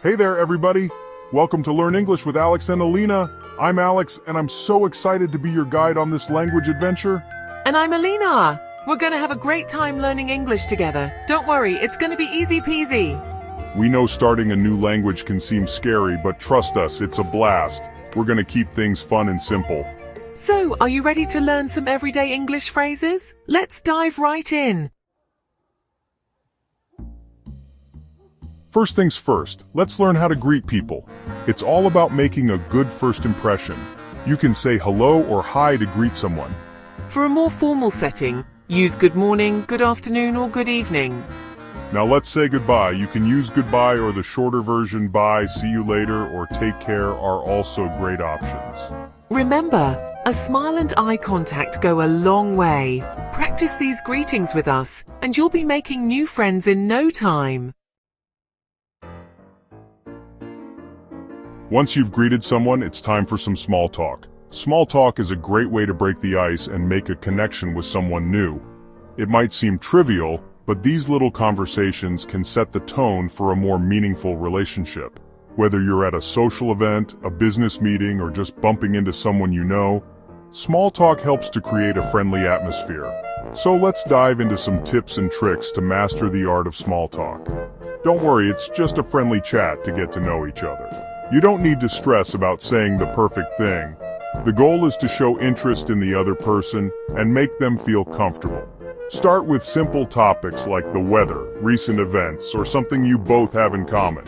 Hey there, everybody. Welcome to Learn English with Alex and Alina. I'm Alex, and I'm so excited to be your guide on this language adventure. And I'm Alina. We're gonna have a great time learning English together. Don't worry, it's gonna be easy peasy. We know starting a new language can seem scary, but trust us, it's a blast. We're gonna keep things fun and simple. So, are you ready to learn some everyday English phrases? Let's dive right in. First things first, let's learn how to greet people. It's all about making a good first impression. You can say hello or hi to greet someone. For a more formal setting, use good morning, good afternoon, or good evening. Now let's say goodbye. You can use goodbye or the shorter version bye, see you later, or take care are also great options. Remember, a smile and eye contact go a long way. Practice these greetings with us, and you'll be making new friends in no time. Once you've greeted someone, it's time for some small talk. Small talk is a great way to break the ice and make a connection with someone new. It might seem trivial, but these little conversations can set the tone for a more meaningful relationship. Whether you're at a social event, a business meeting, or just bumping into someone you know, small talk helps to create a friendly atmosphere. So let's dive into some tips and tricks to master the art of small talk. Don't worry, it's just a friendly chat to get to know each other. You don't need to stress about saying the perfect thing. The goal is to show interest in the other person and make them feel comfortable. Start with simple topics like the weather, recent events, or something you both have in common.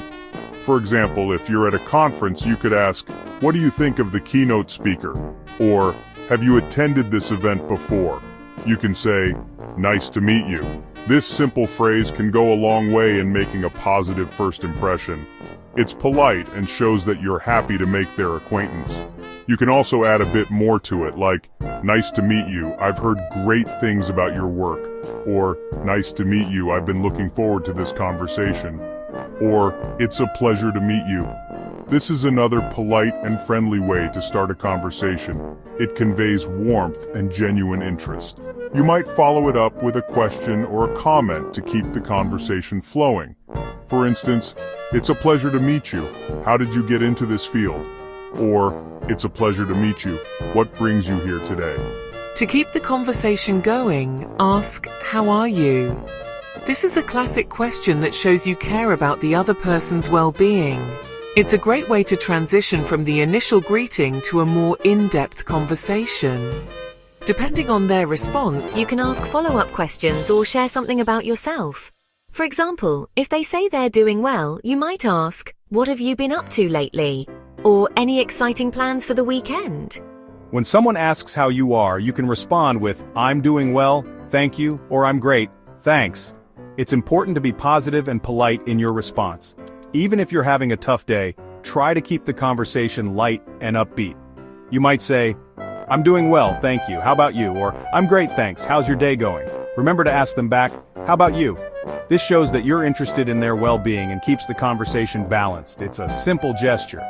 For example, if you're at a conference, you could ask, "What do you think of the keynote speaker?" Or, "Have you attended this event before?" You can say, "Nice to meet you." This simple phrase can go a long way in making a positive first impression. It's polite and shows that you're happy to make their acquaintance. You can also add a bit more to it, like, "Nice to meet you, I've heard great things about your work." Or, "Nice to meet you, I've been looking forward to this conversation." Or, "It's a pleasure to meet you." This is another polite and friendly way to start a conversation. It conveys warmth and genuine interest. You might follow it up with a question or a comment to keep the conversation flowing. For instance, "It's a pleasure to meet you. How did you get into this field?" Or, "It's a pleasure to meet you. What brings you here today?" To keep the conversation going, ask, "How are you?" This is a classic question that shows you care about the other person's well-being. It's a great way to transition from the initial greeting to a more in-depth conversation. Depending on their response, you can ask follow-up questions or share something about yourself. For example, if they say they're doing well, you might ask, "What have you been up to lately?" Or, "Any exciting plans for the weekend?" When someone asks how you are, you can respond with, "I'm doing well, thank you," or "I'm great, thanks." It's important to be positive and polite in your response. Even if you're having a tough day, try to keep the conversation light and upbeat. You might say, "I'm doing well, thank you, how about you?" Or, "I'm great, thanks, how's your day going?" Remember to ask them back, "How about you?" This shows that you're interested in their well-being and keeps the conversation balanced. It's a simple gesture,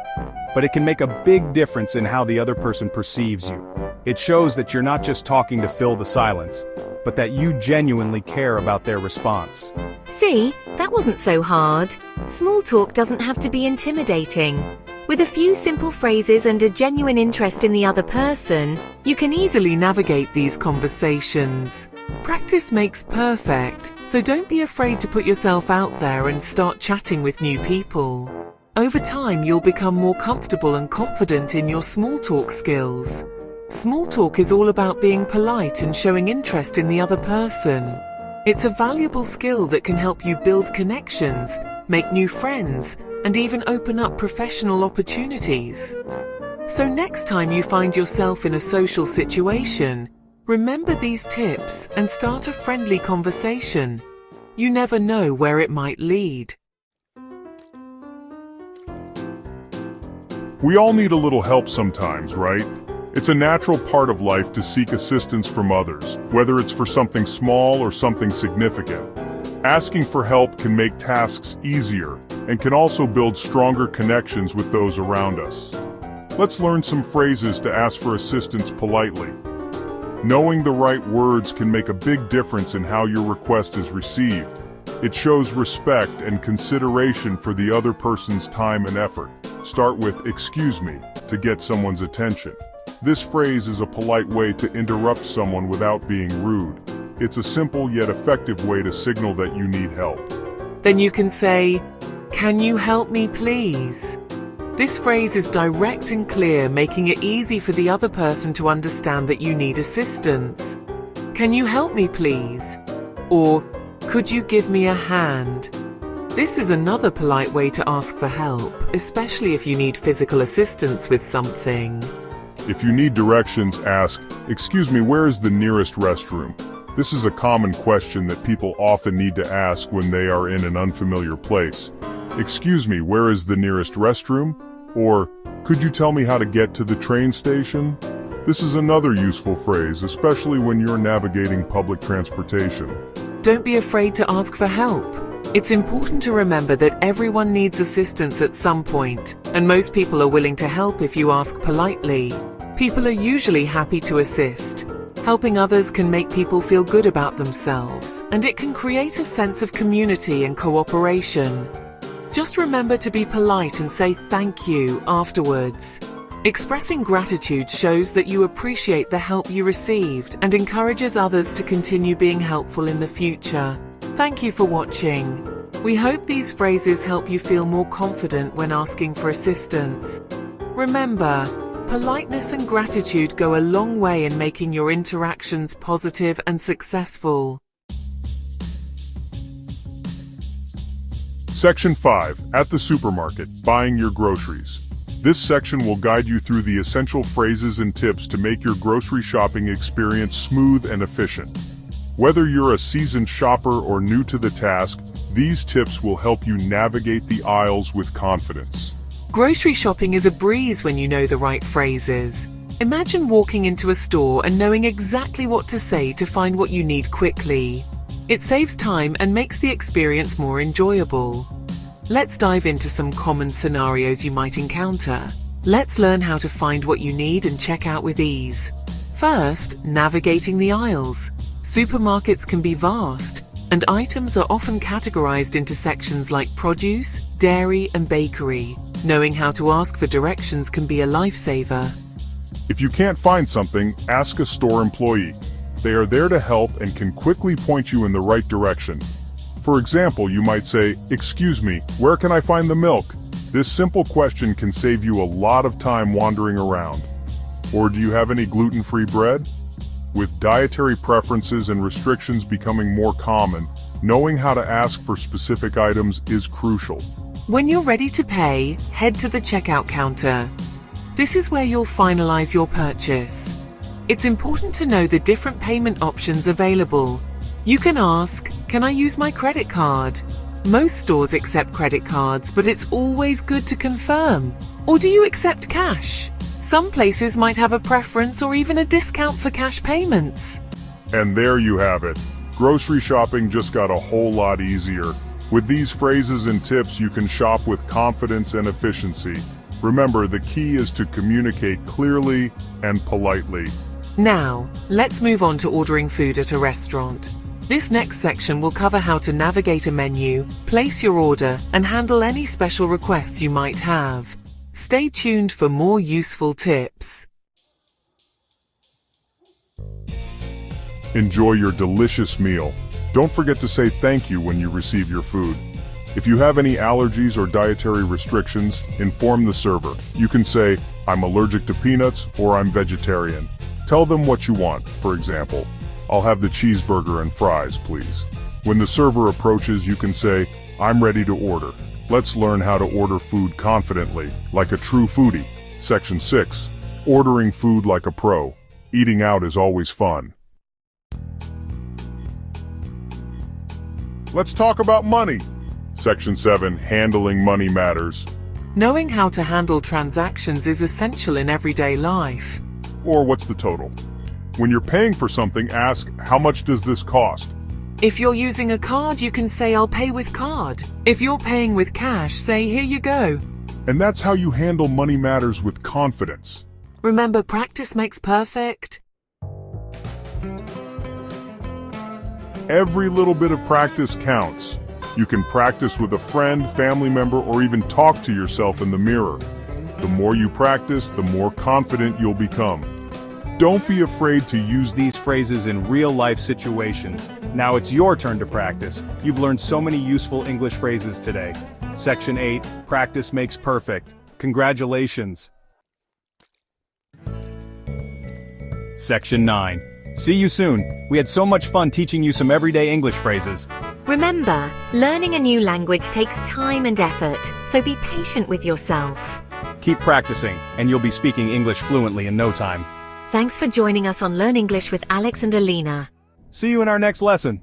but it can make a big difference in how the other person perceives you. It shows that you're not just talking to fill the silence, but that you genuinely care about their response. See, that wasn't so hard. Small talk doesn't have to be intimidating. With a few simple phrases and a genuine interest in the other person, you can easily navigate these conversations. Practice makes perfect, so don't be afraid to put yourself out there and start chatting with new people. Over time, you'll become more comfortable and confident in your small talk skills. Small talk is all about being polite and showing interest in the other person. It's a valuable skill that can help you build connections, make new friends, and even open up professional opportunities. So next time you find yourself in a social situation, remember these tips and start a friendly conversation. You never know where it might lead. We all need a little help sometimes, right? It's a natural part of life to seek assistance from others, whether it's for something small or something significant. Asking for help can make tasks easier and can also build stronger connections with those around us. Let's learn some phrases to ask for assistance politely. Knowing the right words can make a big difference in how your request is received. It shows respect and consideration for the other person's time and effort. Start with "excuse me" to get someone's attention. This phrase is a polite way to interrupt someone without being rude. It's a simple yet effective way to signal that you need help. Then you can say, "Can you help me please?" This phrase is direct and clear, making it easy for the other person to understand that you need assistance. "Can you help me please?" Or, "Could you give me a hand?" This is another polite way to ask for help, especially if you need physical assistance with something. If you need directions, ask, "Excuse me, where is the nearest restroom?" This is a common question that people often need to ask when they are in an unfamiliar place. "Excuse me, where is the nearest restroom?" Or, "Could you tell me how to get to the train station?" This is another useful phrase, especially when you're navigating public transportation. Don't be afraid to ask for help. It's important to remember that everyone needs assistance at some point, and most people are willing to help if you ask politely. People are usually happy to assist. Helping others can make people feel good about themselves, and it can create a sense of community and cooperation. Just remember to be polite and say thank you afterwards. Expressing gratitude shows that you appreciate the help you received and encourages others to continue being helpful in the future. Thank you for watching. We hope these phrases help you feel more confident when asking for assistance. Remember, politeness and gratitude go a long way in making your interactions positive and successful. Section 5. At the supermarket, buying your groceries. This section will guide you through the essential phrases and tips to make your grocery shopping experience smooth and efficient. Whether you're a seasoned shopper or new to the task, these tips will help you navigate the aisles with confidence. Grocery shopping is a breeze when you know the right phrases. Imagine walking into a store and knowing exactly what to say to find what you need quickly. It saves time and makes the experience more enjoyable. Let's dive into some common scenarios you might encounter. Let's learn how to find what you need and check out with ease. First, navigating the aisles. Supermarkets can be vast, and items are often categorized into sections like produce, dairy, and bakery. Knowing how to ask for directions can be a lifesaver. If you can't find something, ask a store employee. They are there to help and can quickly point you in the right direction. For example, you might say, "Excuse me, where can I find the milk?" This simple question can save you a lot of time wandering around. Or, "Do you have any gluten-free bread?" With dietary preferences and restrictions becoming more common, knowing how to ask for specific items is crucial. When you're ready to pay, head to the checkout counter. This is where you'll finalize your purchase. It's important to know the different payment options available. You can ask, "Can I use my credit card?" Most stores accept credit cards, but it's always good to confirm. Or do you accept cash? Some places might have a preference or even a discount for cash payments. And there you have it. Grocery shopping just got a whole lot easier. With these phrases and tips, you can shop with confidence and efficiency. Remember, the key is to communicate clearly and politely. Now, let's move on to ordering food at a restaurant. This next section will cover how to navigate a menu, place your order, and handle any special requests you might have. Stay tuned for more useful tips. Enjoy your delicious meal. Don't forget to say thank you when you receive your food. If you have any allergies or dietary restrictions, inform the server. You can say, "I'm allergic to peanuts," or "I'm vegetarian." Tell them what you want. For example, "I'll have the cheeseburger and fries, please." When the server approaches, you can say, "I'm ready to order." Let's learn how to order food confidently, like a true foodie. Section 6. Ordering food like a pro. Eating out is always fun. Let's talk about money. Section 7. Handling money matters. Knowing how to handle transactions is essential in everyday life. Or, what's the total? When you're paying for something, ask, "How much does this cost?" If you're using a card, you can say, "I'll pay with card." If you're paying with cash, say, "Here you go." And that's how you handle money matters with confidence. Remember, practice makes perfect. Every little bit of practice counts. You can practice with a friend, family member, or even talk to yourself in the mirror. The more you practice, the more confident you'll become. Don't be afraid to use These phrases in real-life situations. Now it's your turn to practice. You've learned so many useful English phrases today. Section 8, Practice Makes Perfect. Congratulations. Section 9. See you soon. We had so much fun teaching you some everyday English phrases. Remember, learning a new language takes time and effort, so be patient with yourself. Keep practicing, and you'll be speaking English fluently in no time. Thanks for joining us on Learn English with Alex and Alina. See you in our next lesson.